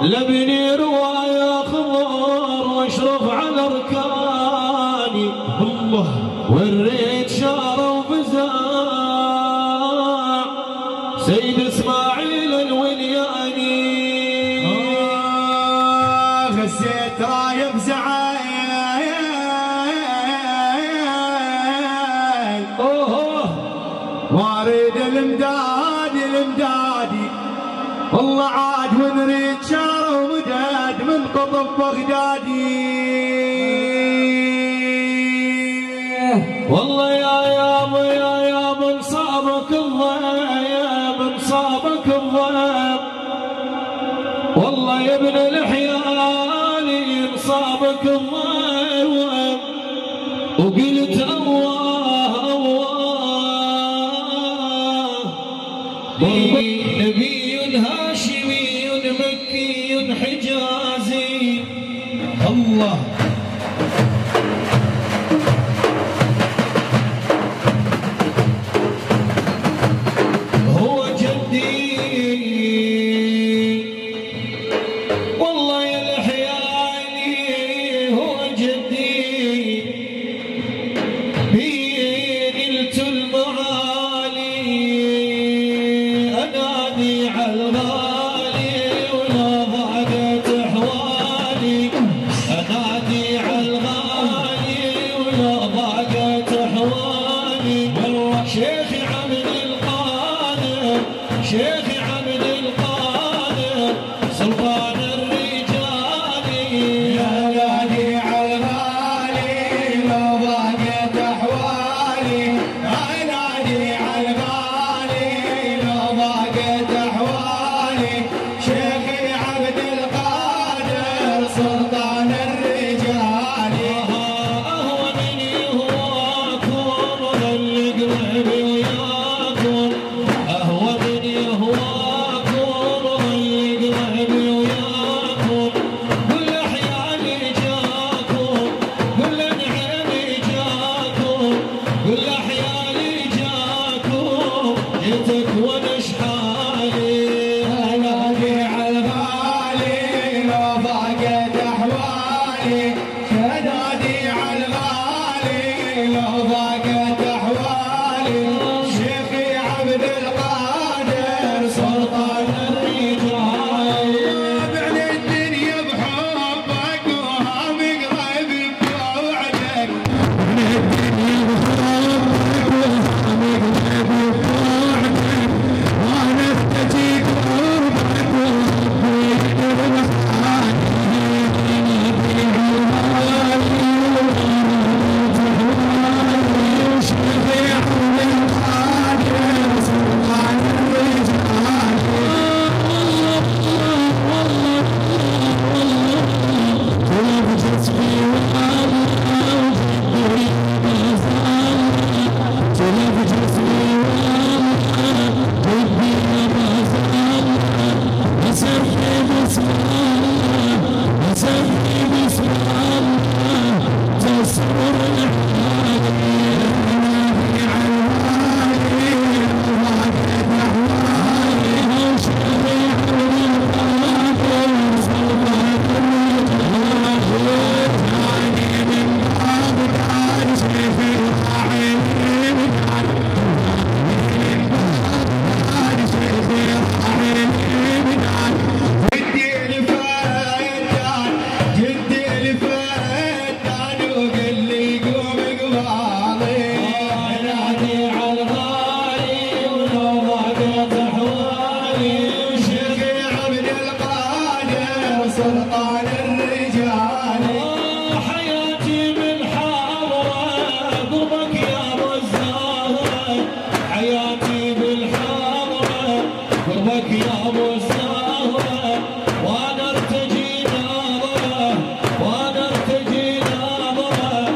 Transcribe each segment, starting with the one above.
لبني رواية خضر واشرف على اركاني الله والريت شارة وفزاع سيد اسماعيل الولياني غزيت رايب زعايل واريد المدادي والله عاد ونريد شارة ومداد من قطب بغدادي والله يا انصابك الضيب انصابك الضيب والله يا ابن الحيالي انصابك الضيب وقلت الله نبي هاشمي مكي حجازي الله هو جدي والله يا الحياني هو جدي بين نلت المعالي انادي على الغالي ولا ضاقت احوالي انادي على الغالي ولا ضاقت احوالي والله شيخي عبد القادر شيخي عبد القادر سلطان الرجال انادي على الغالي لو ضاقت احوالي انادي على الغالي لو ضاقت احوالي شيخي عبد القادر سلطان الرجال اهوى من يهواكم وظل قلبي وياكم اهوى من يهواكم وظل قلبي وياكم كل احياني جاكم كل نعيمي جاكم كل احياني جاكم جيتك وانا شحالي انادي على الغالي لو ضاقت احوالي انادي على الغالي لو ضاقت احوالي شيخي عبد القادر سلطان الرجال بعد الدنيا بحبك وهم قريب بوعدك وانا افتجيك سلطان الرجال حياتي بالحارة قربك يا ابو الزهرة حياتي بالحارة قربك يا ابو الزهرة وانا ارتجي ناظرة وانا ارتجي ناظرة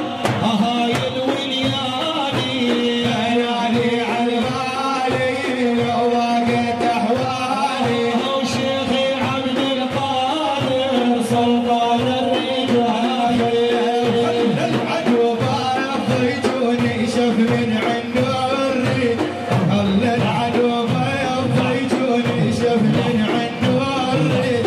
هاي الولياني انادي على الغالي لو ضاقت احوالي وشيخي عبد القادر سلطان الرجال العدو بيضيجوني شف من عنده الريد العدو بيضيجوني شف من عنده الريد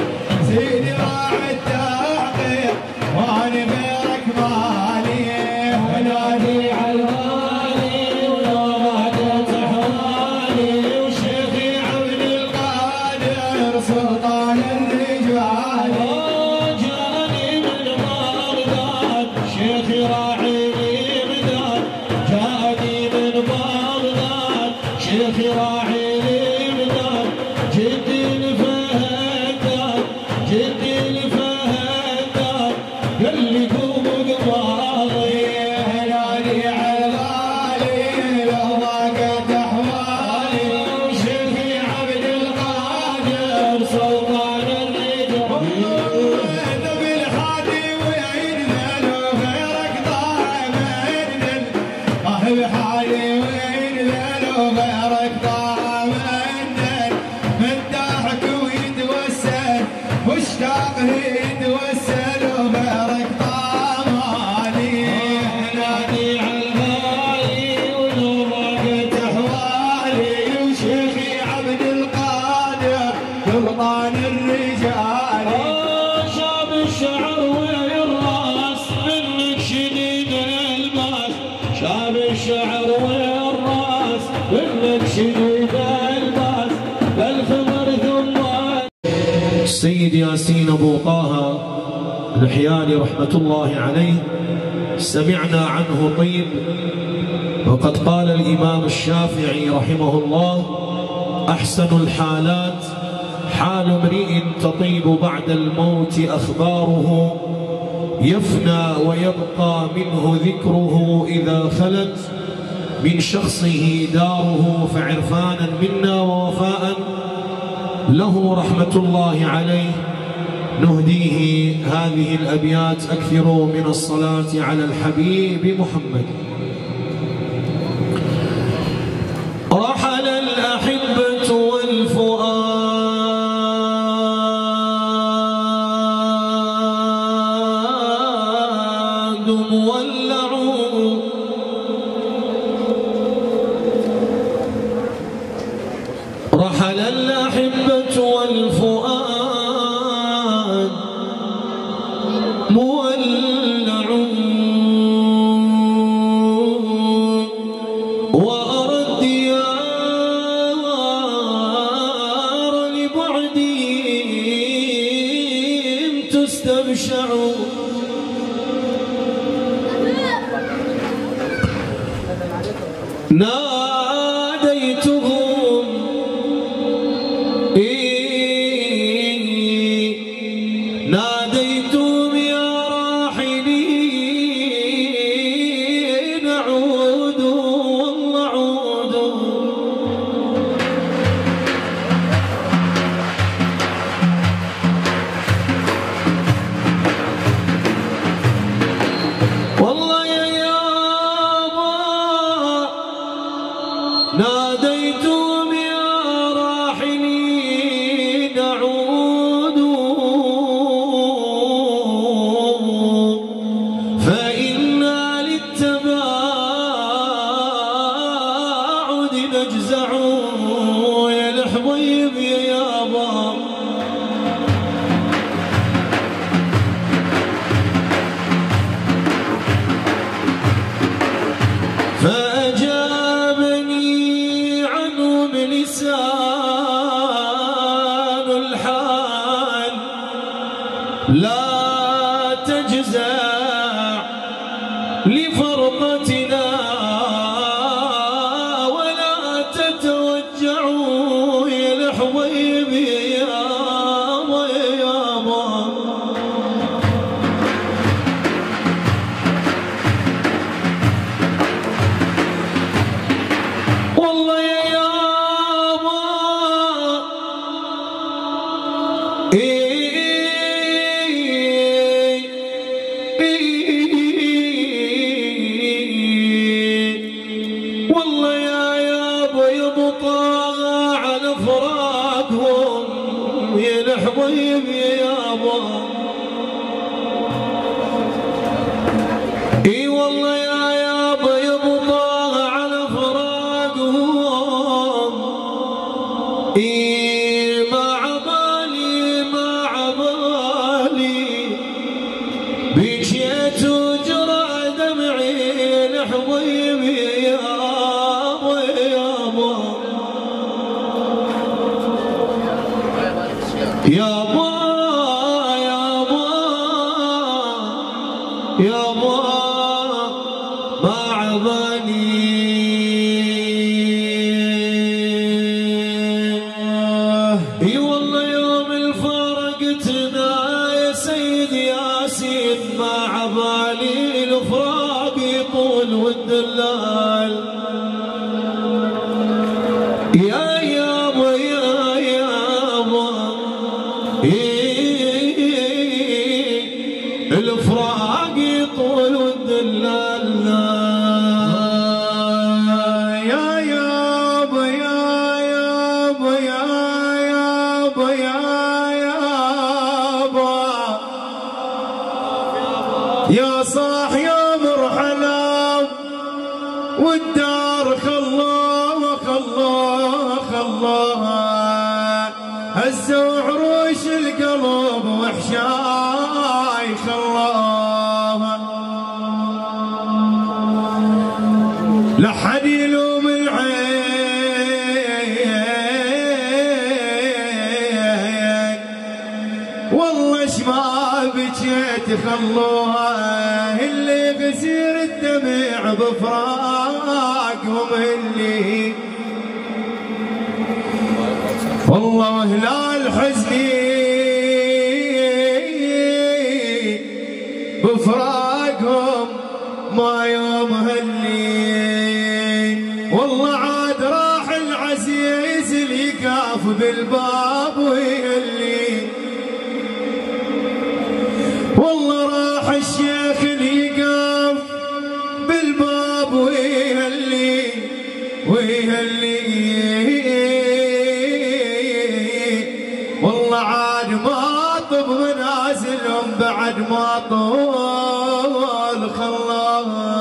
شيخي راعي الإمداد جدي الفهداد جدي الفهداد قال لي قوم قبالي هلالي علالي لو ضاقت احوالي شيخي عبد القادر سلطان الرجال نبي الحادي ويعيدنا لو غيرك ضاع منن الحادي ويعيدنا لو غيرك ضاع منن من ضحك ويتوسل مشتاق يتوسل وغيرك ضاع مالي نادي على الغالي ولو ضاقت احوالي وشيخي عبد القادر سلطان الرجال شاب الشعر والراس منك شديد الباس شاب الشعر والراس منك شديد الباس بالخمر ثمان السيد ياسين ابو طه الحياني رحمه الله عليه سمعنا عنه طيب، وقد قال الامام الشافعي رحمه الله: احسن الحالات حال امرئ تطيب بعد الموت أخباره يفنى ويبقى منه ذكره إذا خلت من شخصه داره فعرفانا منا ووفاء له رحمة الله عليه نهديه هذه الأبيات: أكثروا من الصلاة على الحبيب محمد. رحل الأحبة والفؤاد مولع رحل الأحبة والفؤاد مولع وأرى الديار لبعدهم تستبشع ناديتهم ناديتهم يا راحلين عودوا والله عودوا والله يا يابا ناديتهم يا راحلين عودوا فإنا للتباعد نجزع يا الحبيب يا يابا فأجابني عنهم لسان الحال لا تجزع لفرقتنا ولا تتوجعوا يا الحبيب يا يابا يا يابا والله يا يابا والله يا يابا يبقى على فراقهم يا الحبيب يا يابا اي والله يا يابا يبقى على فراقهم اي ما عبالي ما عبالي بجيت وجرى دمعي لحبيبي يا يابا يا يابا يابا يابا يابا ما عبالي يا يابا يا يابا الفراق يطول والدلال يا يابا يا يابا يا يابا يا يابا يا صاح يا مرحلة والدار خلوها هزوا عروش القلب وحشاي خلاها لحد يلوم العين والله شما بجيت خلوها اللي غزير الدمع بفراقهم اللي والله لا الحزن بفراقهم ما يوم هاللي والله عاد راح العزيز اللي يقاف بالباب ويهلي والله راح الشيخ اللي يقاف بالباب ويهلي والله عاد ما طب منازلهم بعد ما طول خلاها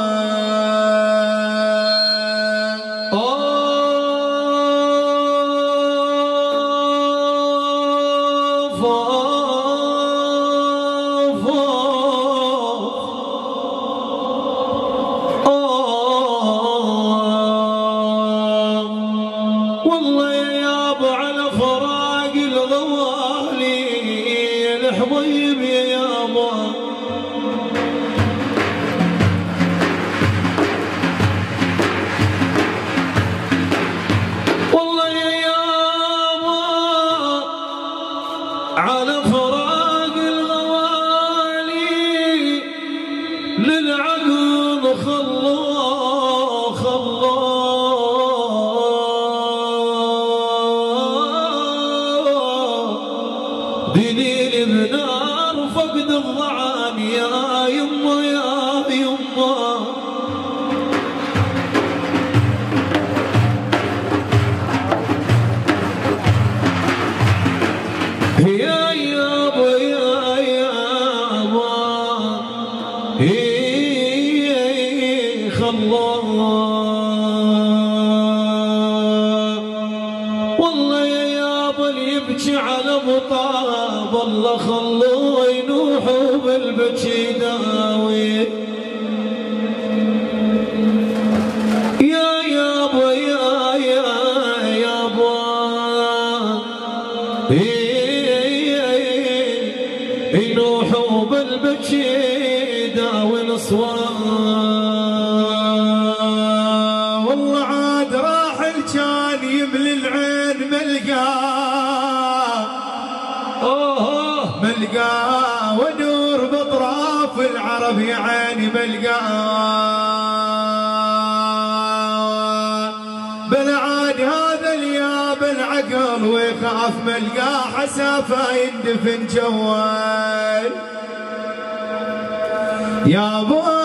والله يا يابا على فراق الغوالي الحبيب يا يابا والله يا يابا على فراق الغوالي للعقل خلوه دليل بنار فقد الضعان يا يما يا يما يا يابا يا يابا والله يا يابا اللي يبكي على ابو طاب الله خلوه ينوحوا بالبكي داوي يا يابا يا يابا ينوحوا بالبكي داوي الأصوات والله عاد راح الجان يملي العين ملقاه ودور بطراف العرب يا عيني ملقاه بل عاد هذا الياب العقل ويخاف ملقاه حسافه يندفن جوال يا با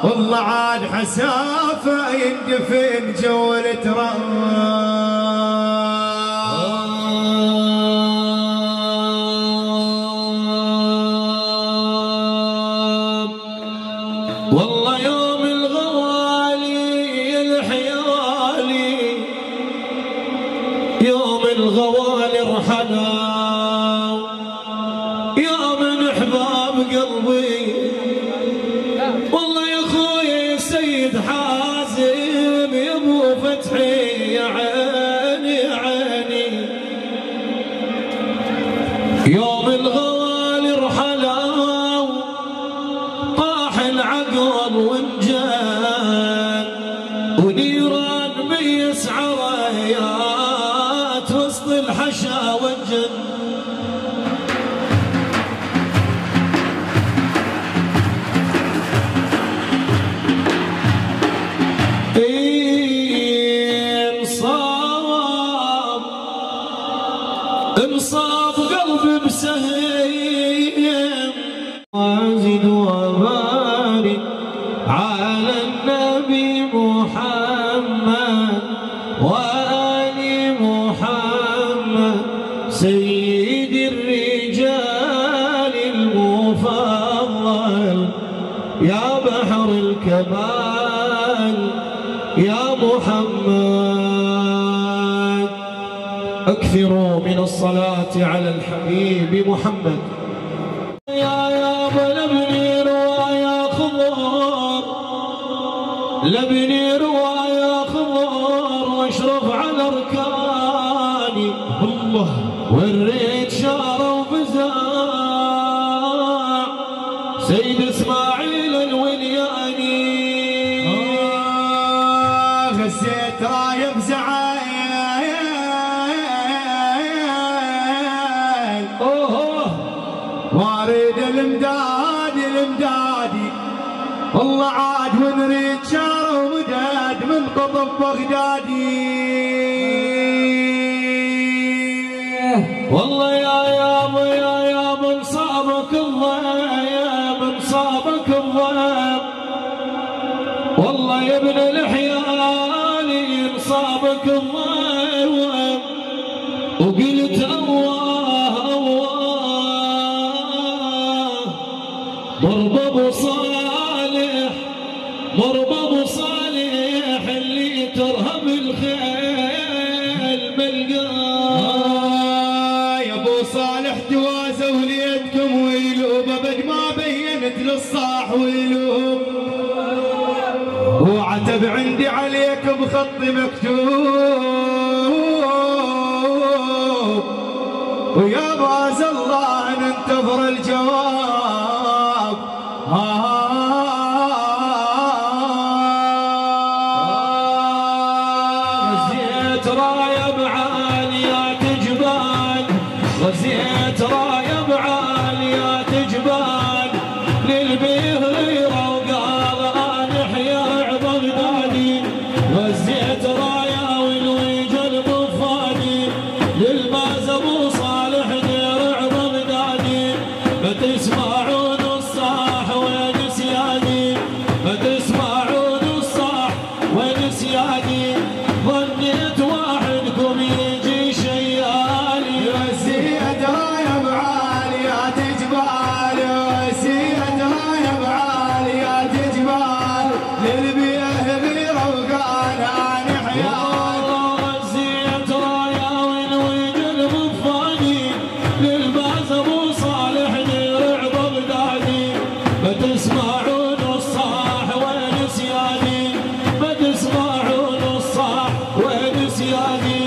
والله عاد حسافه يندفن جوال والله يوم الغوالي الحيالي يوم الغوالي رحنا يا من احباب قلبي والله يا اخوي سيد حازم يا ابو فتحي يا عيني يا عيني يوم الغوالي رحنا العقل وانجان ونيران بيسعى رايات وسط الحشا والجن إيه انصاب قلبي بسهيم وازد وبارك على النبي محمد وآل محمد سيد الرجال المفضل يا بحر الكمال يا محمد. اكثروا من الصلاة على الحبيب محمد. يا لبني رواية خضر لبني رواية خضر واشرف على اركاني الله والريت شارة وفزاع سيد اسماعيل الولياني. غسيت رايب زعايل واريد الامدادي والله عاد ونريد شارة ومداد من قطب بغدادي. والله يا من صابك الضيب من صابك الضيب والله يا ابن الحيالي صابك الضيب وقلت الله ضرب ابو صالح ضرب ابو صالح اللي ترهب الخيل ملقاه. يا ابو صالح جوازه وليدكم ويلوب ابد ما بينت للصاح ويلوب وعتب عندي عليك بخط مكتوب ويا باز الله ننتظر الجواب. غزيت رايه بعاليات جبال غزيت رايه بعاليات جبال للبيهيره وقال انا احيا بغدادي. غزيت رايه والويج البفادي للماز ابو صالح درع بغدادي. بتسمعون الصاح وين سيادي بتسمعون الصاح وين سيادي. ظنيت واحدكم يجي شيالي. غزيت رايه بعاليات جبال غزيت رايه بعاليات جبال للبيهيره وقال انا احيا. غزيت رايه والويج البفادي للباز ابو صالح درع بغدادي. بتسمعون الصاح وين سيادي بتسمعون الصاح وين سيادي.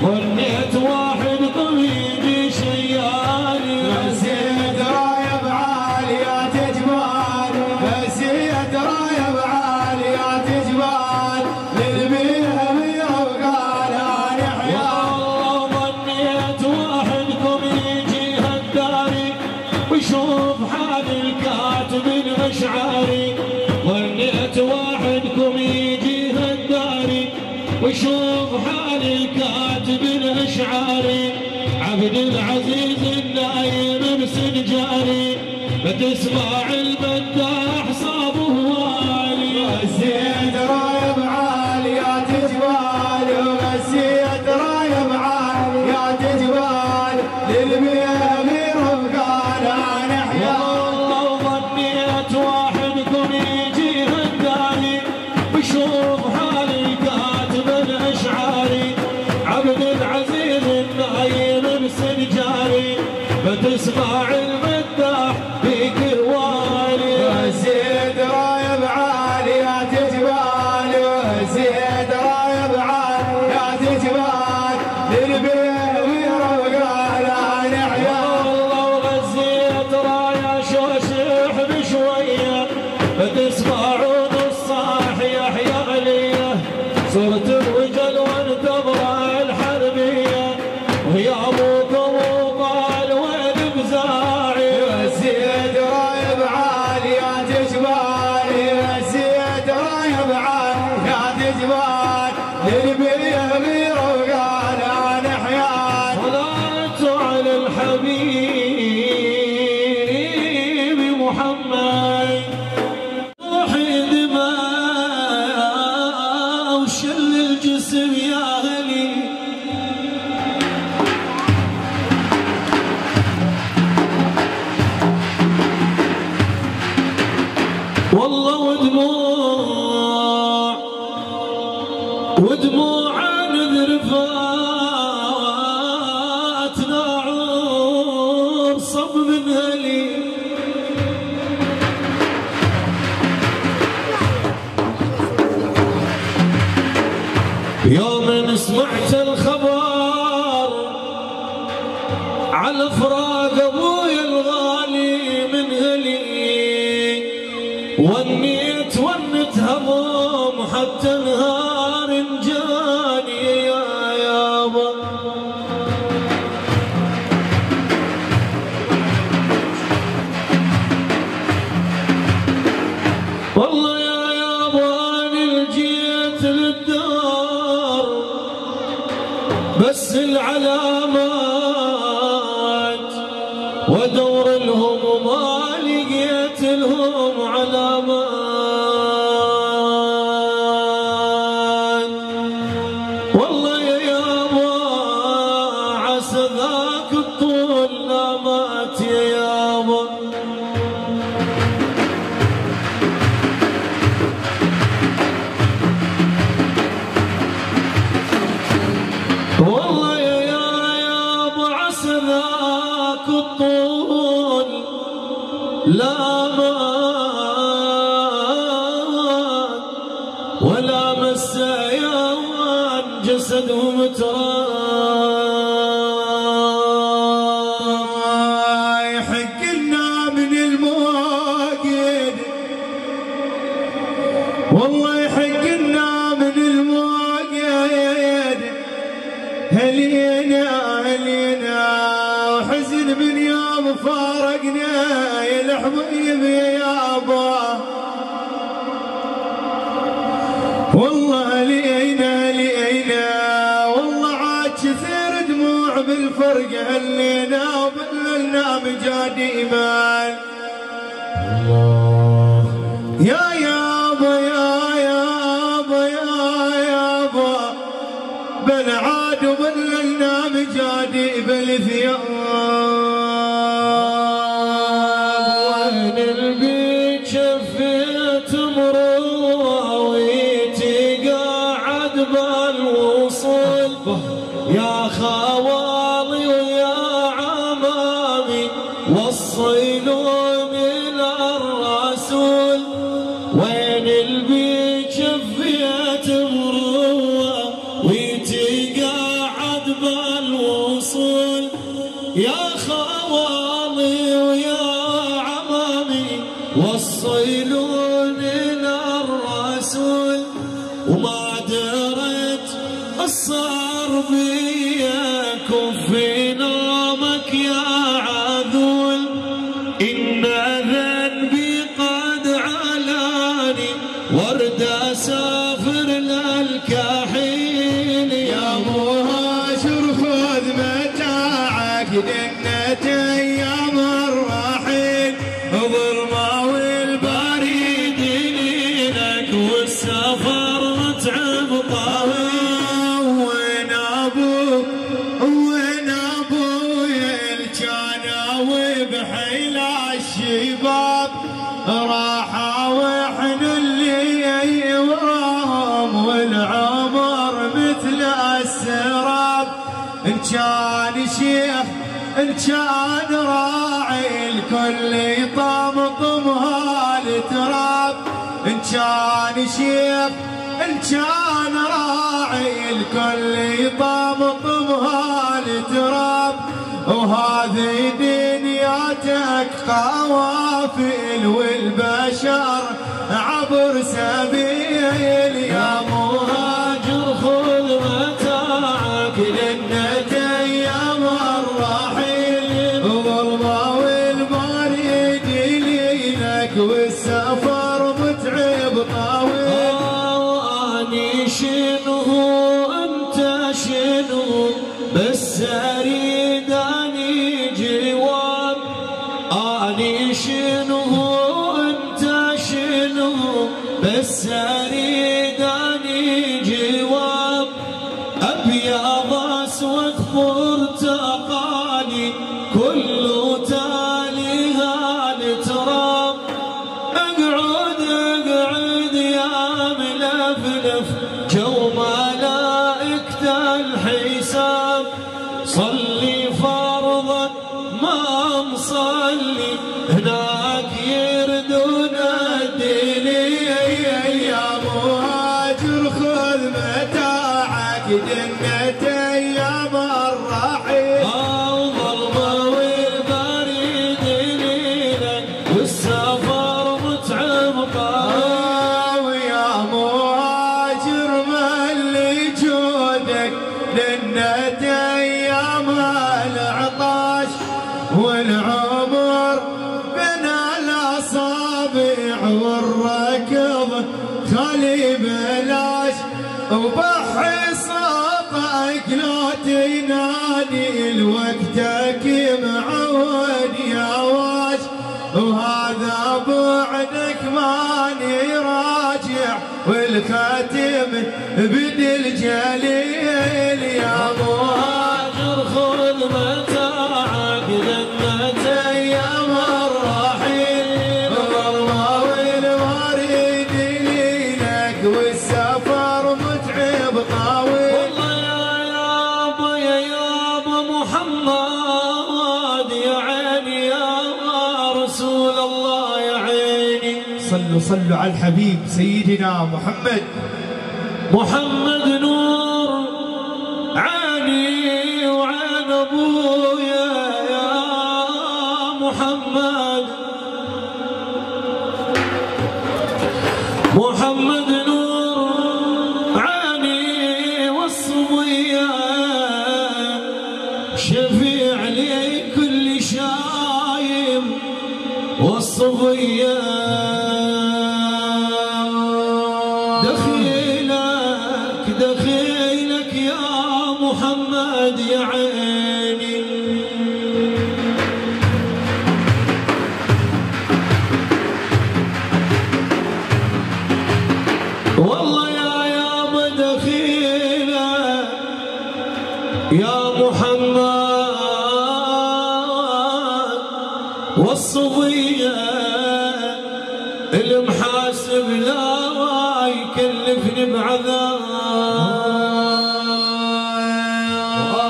ظنيت واحدكم يجي شيالي. غزيت رايه بعاليات جبال غزيت رايه بعاليات جبال للبيهيره وقال انا احيا. والله ظنيت واحدكم يجي هالداري ويشوف حال الكاتب الاشعاري. ظنيت واحدكم يجي هالداري ويشوف حال الكاتب الاشعاري. عبد العزيز النايم بسنجاري بتسمع المداح صابه والي. غزيت رايه بعاليات جبال غزيت رايه بعاليات جبال للبيهيره وقال انا احيا. والله ظنيت واحدكم يجي هالداري ويشوف حال الكاتب الاشعاري. عبد العزيز النايم بسنجاري بتسمع المداح فيك والي. غزيت رايه بعاليات جبال غزيت رايه بعاليات جبال للبيهيره وقال انا احيا. والله وغزيت رايه شوشح بشويه بتسمعون الصاح يحيى عليه. صرت الرجل وانتظر الحربيه ويا ابوكم وقال وين بزاعي. غزيت رايه بعاليات جبال غزيت رايه بعاليات جبال للبيهيره وقال انا احيا. صلاة الجسم يا أهلي. والله ودموع نذرفات ناعور صب من هلي. يوم سمعت الخبر على فراق ابوي الغالي من هلي، ونيت هموم حتى نهار جاني يا يابا. والله يا يابا اني جيت للدار بس العلامات وادور لهم وما لقيت لهم علامات. والله يا يابا عسى ذاك الطول لا مات يا يابا. والله يا يابا عسى ذاك الطول لا مات ولا مس يوان جسدهم تراب. يحق لنا من المواقد، والله يحق لنا من المواقد هلينا وحزن من يوم فارقنا يا الحبيب يا يابا. والله لينا والله عاد كثير دموع بالفرق هلينا وبللنا مجاد ايمان. يا يابا يا يابا يا يابا بل عاد وبللنا مجاد بالثياب. وين البيت شفيت مروه ويتي قاعد بالوصول يا خوالي ويا عمامي وصلوني للرسول. وين البيت شفيت مروه ويتي قاعد بالوصول يا خوالي ويا عمامي وصلوني للرسول. وما دريت الصار بيا كفي نومك يا عذول، إن ذنبي قد علاني ورد اسافر للكحيل. يا مهاجر خذ متاعك دنت ايام الرحيل، ظلمه والبريد ليلك والسفر متعب طويل. وين ابويا الجناوي بحيل الشباب راحوا واحنا اللي وراهم والعمر مثل السراب. ان كان شيخ ان كان راعي الكل يطمطمها التراب. ان كان شيخ ان كان راعي الكل يطمطمها التراب. وهذه دنياتك قوافل والبشر عبر سبيل. يا مهاجر خذ متاعك لأنك أيام الرحيل، ظلمة والبريد ليلك والسفر متعب طويل. أني شنو أنت شنو بس أريد أني جواب. أني شنو أنت شنو بس أريد أني جواب. جو ملائكة الحساب صلي فرضا ما مصلي هناك يردون الدين. يا مهاجر خذ متاعك جنة ايام الرحيل الظلمة والبريد ليلك والسفر متعب ويا مهاجر ملي جودك جنة ايام العطاش والعمر بين الاصابع والركض خلي بلاش وبحي صوتك لا تنادي لوقتك معود يا واش وهذا بعدك ماني راجع والخاتم بدل جليل. يا مهاجر خذ متاعك جنة ايام الرحيل الظلمة والوريد ليلك والسفر متعب طويل. والله يا يابا محمد يا عيني يا رسول الله يا عيني. صلوا على الحبيب سيدنا محمد نور عيني وعين ابويا يا محمد نور عيني والصبية شفيع لي كل شايب والصبية دخيلك يا محمد يا عيني. والله يا دخيلك يا محمد والصبية المحاسب لا يكلفني بعذاب.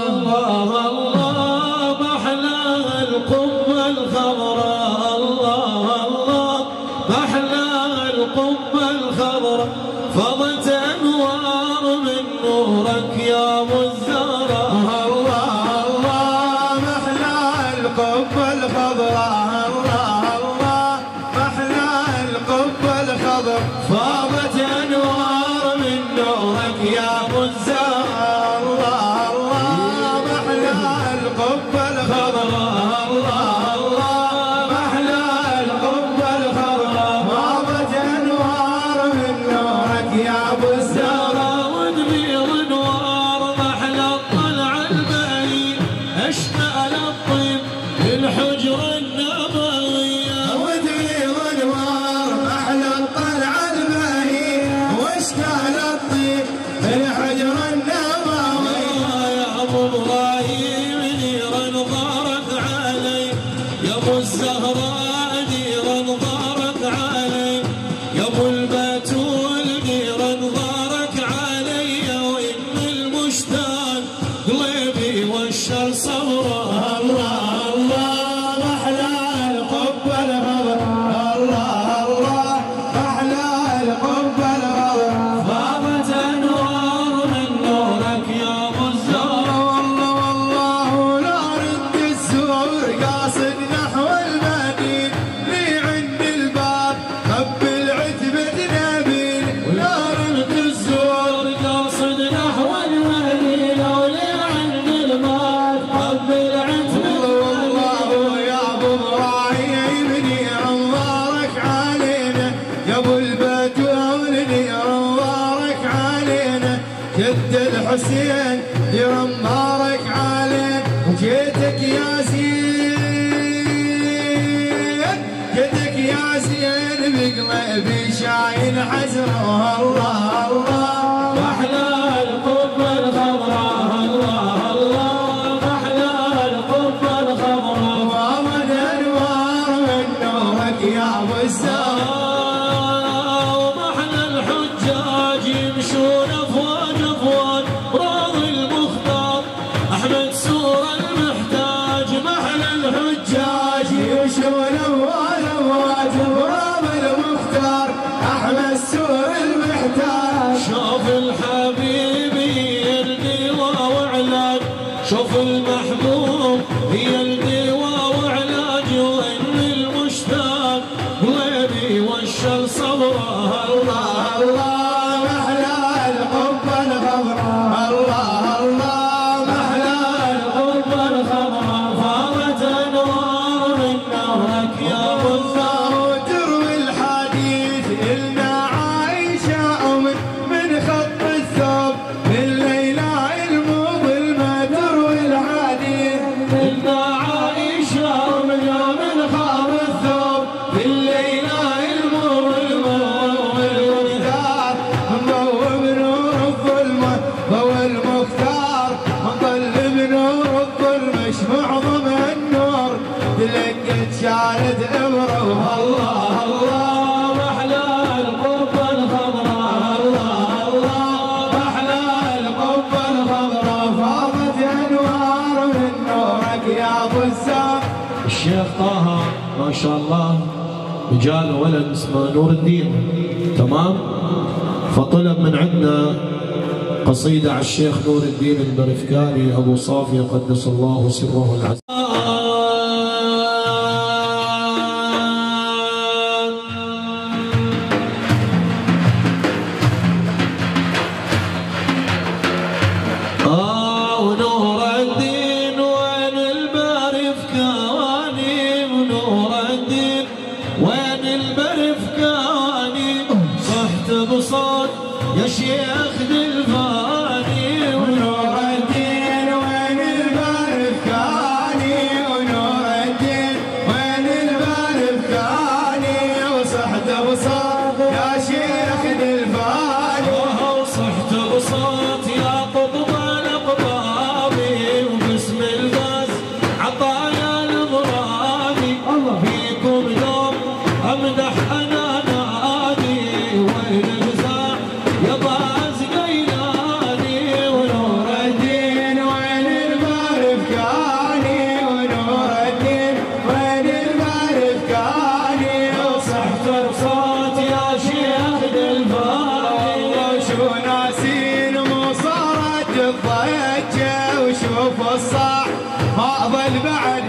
الله الله محلى القبة الخضراء الله الله محلى القبة الخضراء فضت انوار من نورك يا ابو الزهراء. الله الله محلى القبة الخضراء الله الله محلى القبة الخضراء فاضت انوار من نورك يا ابو الزهراء. الله الله محلى القبة الخضراء الله الله محلى القبة الخضراء فاضت انوار من نورك يا ابو الزهراء. ودبيض انوار محلى الطلع البهي اشتعل الطيب للحجرة النبوية. ودبيض انوار محلى الطلع البهي واشتعل الطيب للحجرة النبوية. يا ابو ابراهيم نيرا ضارت علي يا ابو الزهراء نيرا ضارت علي يا ابو البتول نيرا ضارت علي وان المشتاق قلبي والشر صبره. الله الله محلى القبة الخضراء الله الله محلى القبة الخضراء فاضت انوار من نورك يا ابو الزهراء. والله لا رد الزور قاصد نحو المدين لي عند الباب قبل عتبة نبيل. ولا رد الزور قاصد نحو المدينة ولي عند المال قبل عتبة والله يا ابو ابراهيم نير انوارك علينا يا ابو البتول نير انوارك علينا جد الحسين نير انوارك علينا وجيتك يا زين جدك يا زين بقلبي شايل حزره. الله الله محلى القبة الخضراء الله الله محلى القبة الخضراء وامد انوار من نورك يا ابو الزهراء. ومحلى الحجاج يمشون في شوف المحبوب هي الدواء وعلاج وإن المشتاق قلبي والشر صبره. الله الله محلى الحب الغبرة، الله الله محلى الحب الغبرة، فاضت أنوار من نورك يا أبو الثار. تروي الحديث إلنا عايشة من خط الثوب بالليلة المظلمة، تروي الحديث إلنا عائشة من خط الثوب بالليلة المظلمة، والمختار مضوي بنور الظلمة، ضوى المختار مظل بنور الظلمة، ايش معظم النور تلقت شالت إبرة. الله الله محلى القبة الخضراء، الله الله محلى القبة الخضراء، فاضت أنوار من نورك يا أبو الزهر. الشيخ طه ما شاء الله جاله ولد اسمه نور الدين، تمام؟ فطلب من عندنا قصيدة على الشيخ نور الدين البرفكاري أبو صافي قدس الله سره العزيز. ونور الدين وين البرفكاني، ونور الدين وين البرفكاني، صحت بصوت يا شيخ دلفاني. ونور الدين وين البرفكاني، ونور الدين وين البرفكاني، وصحت بصوت يا شيخ دلفاني، صحت بصوت يا قطب الأقطابي، وباسم الباس عطايا الغرابي، فيكم دوم أمدح أنا نادي، وين الجزاء يا باز قيلاني. ونور الدين وين البرفكاني، ونور الدين وين البرفكاني، وصحت بصوت يا شيخ دلفاني. وشو ناسين مو صارت الضجة، وشوف الصاح ما ظل بعد